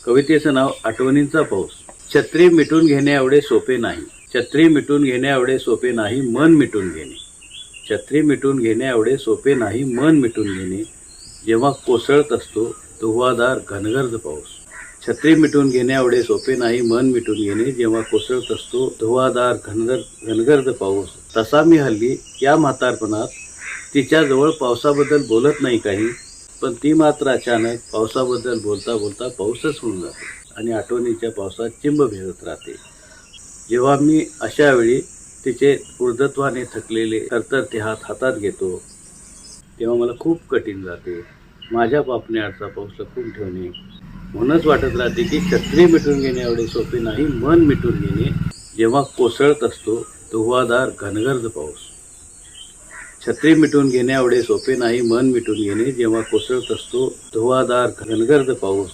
कवितेचं नाव आठवणींचा पाऊस. छत्री मिटून घेणे एवढे सोपे नाही. छत्री मिटून घेणे एवढे सोपे नाही, मन मिटून घेणे. छत्री मिटून घेणे एवढे सोपे नाही, मन मिटून घेणे. जेव्हा कोसळत असतो धुव्वाधार घनगर्द पाऊस. छत्री मिटून घेणे एवढे सोपे नाही, मन मिटून घेणे. जेव्हा कोसळत असतो धुव्वाधार घनगर्द पाऊस. तसा मी हल्ली या म्हातारपणात तिच्याजवळ पावसाबद्दल बोलत नाही काही, पण ती मात्र अचानक पावसाबद्दल बोलता बोलता पाऊसच होऊन जाते आणि आठवणीच्या पावसात चिंब भिजत राहते. जेव्हा मी अशा वेळी तिचे ऊर्ध्वत्वाने थकलेले थरथरते हात हातात घेतो, तेव्हा मला खूप कठीण जाते. माझ्या पापण्याचा पाऊस लपून ठेवणे. म्हणूनच वाटत राहते की छत्री मिटून घेणे एवढे सोपे नाही, मन मिटून घेणे. जेव्हा कोसळत असतो धुव्वाधार घनगर्द पाऊस. छत्री मिटून घेणे एवढे सोपे नाही, मन मिटून घेणे. जेव्हा कोसळत असतो धुव्वाधार घनगर्द पाऊस.